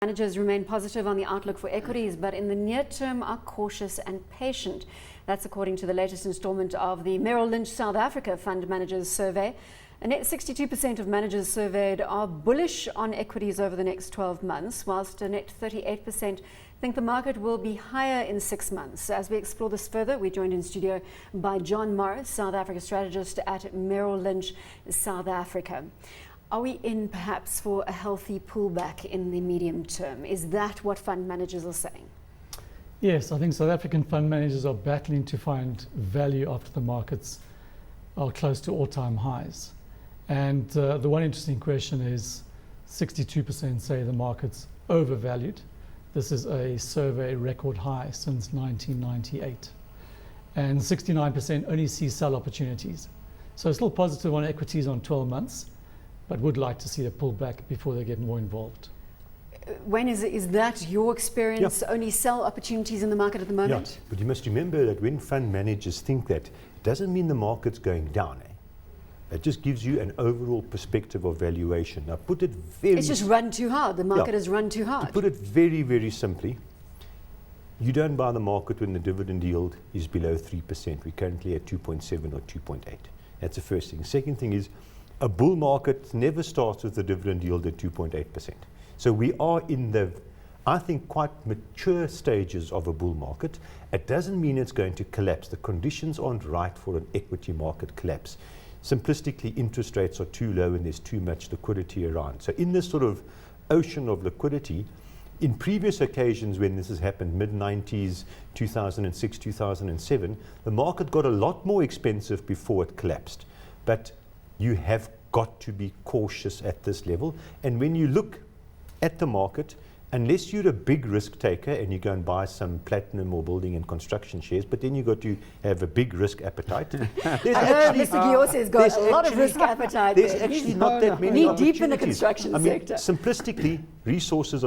Managers remain positive on the outlook for equities, but in the near term are cautious and patient. That's according to the latest installment of the Merrill Lynch South Africa Fund Managers Survey. A net 62% of managers surveyed are bullish on equities over the next 12 months, whilst a net 38% think the market will be higher in 6 months. As we explore this further, we're joined in studio by John Morris, South Africa strategist at Merrill Lynch South Africa. Are we in perhaps for a healthy pullback in the medium term? Is that what fund managers are saying? Yes, I think South African fund managers are battling to find value after the markets are close to all-time highs. And the one interesting question is 62% say the market's overvalued. This is a survey record high since 1998. And 69% only see sell opportunities. So still positive on equities on 12 months, but would like to see a pullback before they get more involved. When is that your experience? Yep. Only sell opportunities in the market at the moment? Yeah, but you must remember that when fund managers think that, it doesn't mean the market's going down. It just gives you an overall perspective of valuation. Now put it very... It's just run too hard. The market has run too hard. To put it very, very simply, you don't buy the market when the dividend yield is below 3%. We're currently at 2.7 or 2.8. That's the first thing. Second thing is, a bull market never starts with a dividend yield at 2.8%. So we are in the, I think, quite mature stages of a bull market. It doesn't mean it's going to collapse. The conditions aren't right for an equity market collapse. Simplistically, interest rates are too low and there's too much liquidity around. So in this sort of ocean of liquidity, in previous occasions when this has happened, mid-90s, 2006, 2007, the market got a lot more expensive before it collapsed. But you have got to be cautious at this level. And when you look at the market, unless you're a big risk taker and you go and buy some platinum or building and construction shares, but then you've got to have a big risk appetite. I know Mr. Giose has got a lot of risk appetite. There's actually not that many opportunities. Knee deep in the construction sector. Simplistically, resources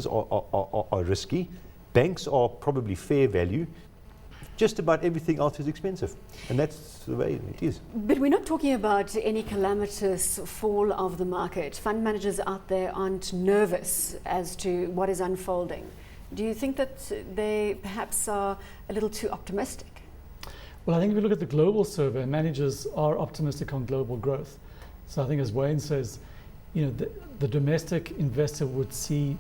are risky. Banks are probably fair value. Just about everything else is expensive, and that's the way it is. But we're not talking about any calamitous fall of the market. Fund managers out there aren't nervous as to what is unfolding. Do you think that they perhaps are a little too optimistic? Well, I think if you look at the global survey, managers are optimistic on global growth. So I think, as Wayne says, the domestic investor would see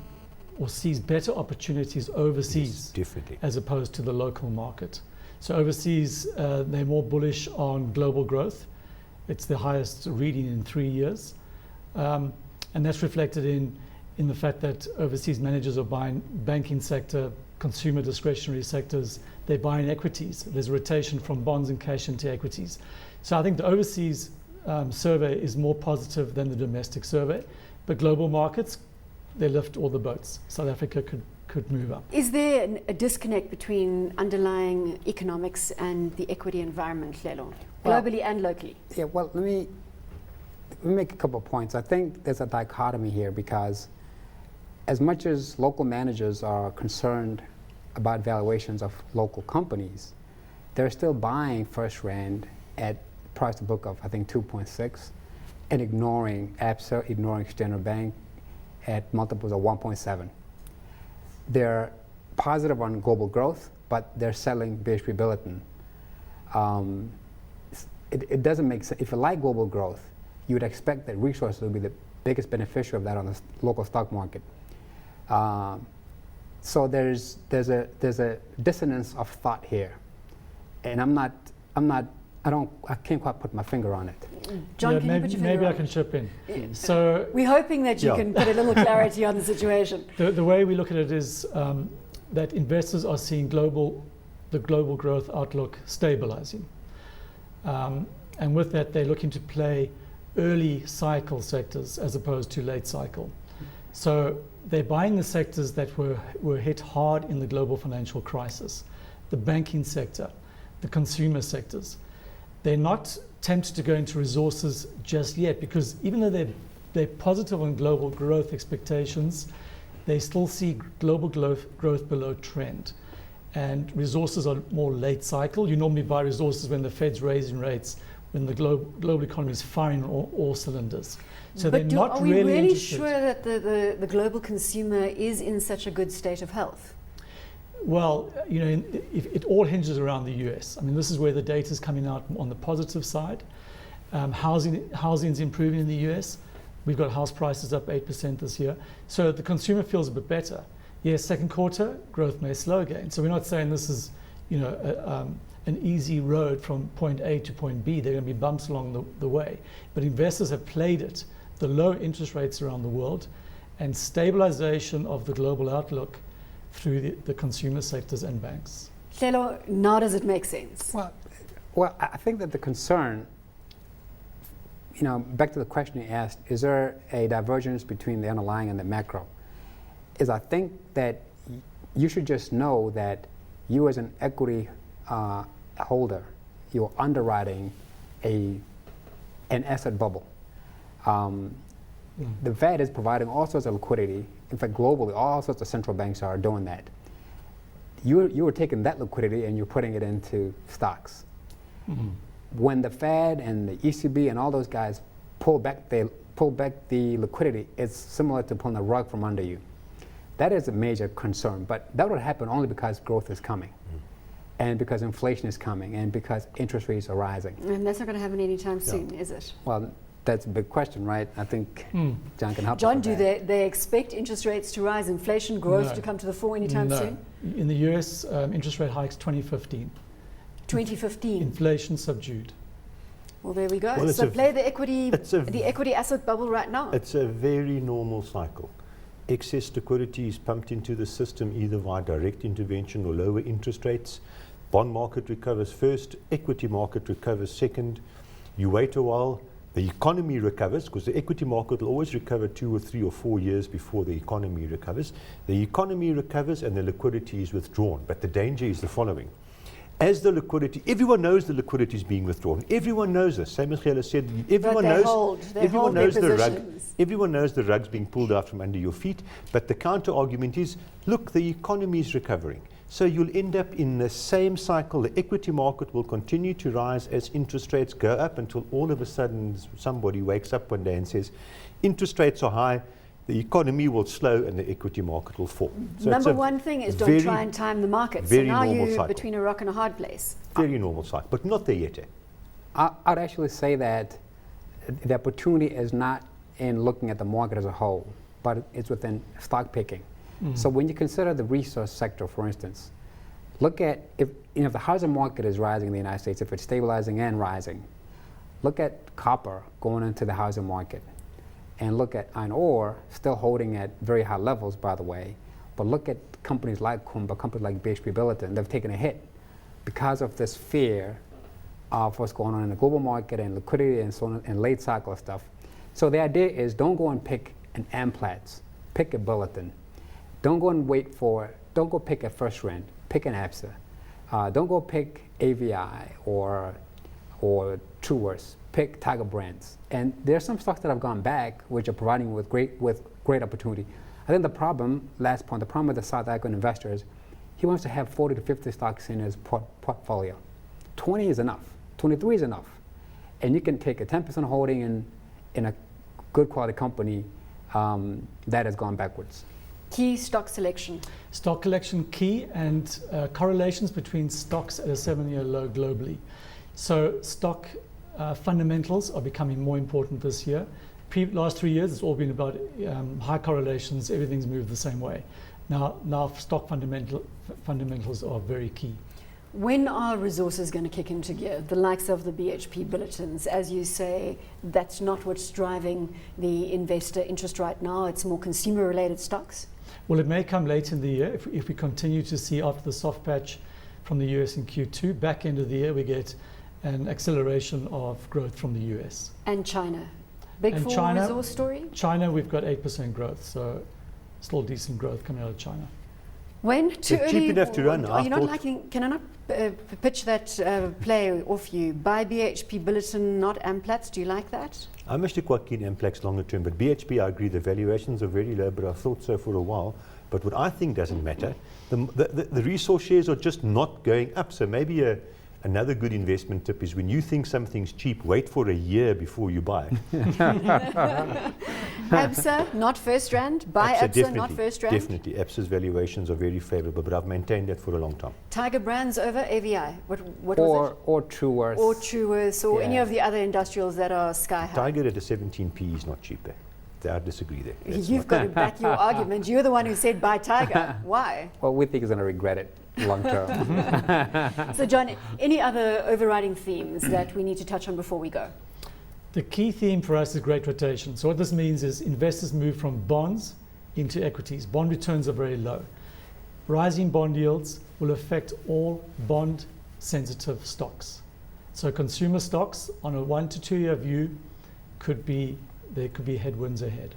or sees better opportunities overseas, definitely, as opposed to the local market. So overseas, they're more bullish on global growth. It's the highest reading in 3 years. And that's reflected in the fact that overseas managers are buying banking sector, consumer discretionary sectors. They're buying equities. There's a rotation from bonds and cash into equities. So I think the overseas survey is more positive than the domestic survey. But global markets, they lift all the boats. South Africa could move up. Is there a disconnect between underlying economics and the equity environment, Lelo, globally and locally? Yeah, well, let me make a couple of points. I think there's a dichotomy here because as much as local managers are concerned about valuations of local companies, they're still buying first rand at price to book of, I think, 2.6 and ignoring ABSA, ignoring Standard Bank, at multiples of 1.7. They're positive on global growth, but they're selling BHP Billiton. It doesn't make sense. If you like global growth, you would expect that resources would be the biggest beneficiary of that on the local stock market. So there's a dissonance of thought here, and I can't quite put my finger on it. John, can you put your finger maybe on I can chip in. Yeah. So we're hoping that you can put a little clarity on the situation. The way we look at it is that investors are seeing the global growth outlook stabilizing. And with that, they're looking to play early cycle sectors as opposed to late cycle. So they're buying the sectors that were hit hard in the global financial crisis, the banking sector, the consumer sectors. They're not tempted to go into resources just yet because even though they're positive on global growth expectations, they still see global growth below trend. And resources are more late cycle. You normally buy resources when the Fed's raising rates when the global economy is firing on all cylinders. So But they're not are we really really interested. sure that the global consumer is in such a good state of health? Well, you know, it all hinges around the US. I mean, this is where the data is coming out on the positive side. Housing's improving in the US. We've got house prices up 8% this year. So the consumer feels a bit better. Yes, second quarter, growth may slow again. So we're not saying this is, you know, an easy road from point A to point B. There are going to be bumps along the way. But investors have played it. The low interest rates around the world and stabilization of the global outlook through the consumer sectors and banks. Hlelo, now does it make sense? Well, I think that the concern, you know, back to the question you asked, is there a divergence between the underlying and the macro? Is I think that you should just know that you as an equity holder, you're underwriting an asset bubble. The Fed is providing all sorts of liquidity. In fact, globally, all sorts of central banks are doing that. You are taking that liquidity and you're putting it into stocks. Mm-hmm. When the Fed and the ECB and all those guys pull back the liquidity, it's similar to pulling the rug from under you. That is a major concern, but that would happen only because growth is coming, and because inflation is coming, and because interest rates are rising. And that's not going to happen anytime soon, is it? Well, that's a big question, right? I think John can help us John, with do that. they expect interest rates to rise, inflation growth No. to come to the fore anytime No. soon? In the US, interest rate hikes 2015. 2015. Inflation subdued. Well, there we go. Well, So play the equity asset bubble right now. It's a very normal cycle. Excess liquidity is pumped into the system either via direct intervention or lower interest rates. Bond market recovers first, equity market recovers second. You wait a while, the economy recovers, because the equity market will always recover 2 or 3 or 4 years before the economy recovers. The economy recovers and the liquidity is withdrawn. But the danger is the following. As the liquidity, everyone knows the liquidity is being withdrawn. Everyone knows this. Same as Hlelo said, everyone they knows. hold Everyone their knows the rug. positions. Everyone knows the rug's being pulled out from under your feet. But the counter argument is, look, the economy is recovering. So you'll end up in the same cycle. The equity market will continue to rise as interest rates go up until all of a sudden somebody wakes up one day and says, interest rates are high, the economy will slow and the equity market will fall. So Number one thing is don't try and time the market. So very now normal you're cycle. between a rock and a hard place. Very normal cycle, but not there yet. I'd actually say that the opportunity is not in looking at the market as a whole, but it's within stock picking. So when you consider the resource sector, for instance, look at if the housing market is rising in the United States, if it's stabilizing and rising, look at copper going into the housing market, and look at iron ore still holding at very high levels, by the way. But look at companies like Kumba, companies like BHP Billiton, they've taken a hit because of this fear of what's going on in the global market and liquidity and so on, and late cycle stuff. So the idea is don't go and pick an Amplats, pick a Billiton. Don't go pick a First Rent, pick an ABSA. Don't go pick AVI or Truworths, pick Tiger Brands. And there are some stocks that have gone back which are providing with great opportunity. I think the problem with the South African investor is he wants to have 40 to 50 stocks in his portfolio. 20 is enough, 23 is enough. And you can take a 10% holding in a good quality company that has gone backwards. Key stock selection. Stock collection key, and correlations between stocks at a 7-year low globally. So stock fundamentals are becoming more important this year. Last 3 years, it's all been about high correlations. Everything's moved the same way. Now stock fundamentals are very key. When are resources going to kick into gear? The likes of the BHP Billitons, as you say, that's not what's driving the investor interest right now. It's more consumer-related stocks. Well, it may come late in the year if we continue to see after the soft patch from the US in Q2, back end of the year we get an acceleration of growth from the US. And China. Big And four China- resource story? China, we've got 8% growth, so still decent growth coming out of China. When? Too It's early? cheap enough to run, Are I you not thought. liking, can I not pitch that play off you? Buy BHP Billiton, not Amplats. Do you like that? I'm actually quite keen Amplax longer term, but BHP, I agree, the valuations are very low, but I thought so for a while. But what I think doesn't matter, the resource shares are just not going up. So maybe a Another good investment tip is when you think something's cheap, wait for a year before you buy. ABSA, not First Rand. Buy ABSA, not First Rand. Definitely. ABSA's valuations are very favorable, but I've maintained that for a long time. Tiger Brands over AVI. What was it? Or Truworth. Or Truworth, or any Yeah. of the other industrials that are sky high. Tiger at a 17p is not cheaper. I disagree there. That's You've got to back your argument. You're the one who said buy Tiger. Why? Well, we think he's going to regret it long term. So, John, any other overriding themes that we need to touch on before we go? The key theme for us is great rotation. So what this means is investors move from bonds into equities. Bond returns are very low. Rising bond yields will affect all bond-sensitive stocks. So consumer stocks on a 1 to 2 year view there could be headwinds ahead.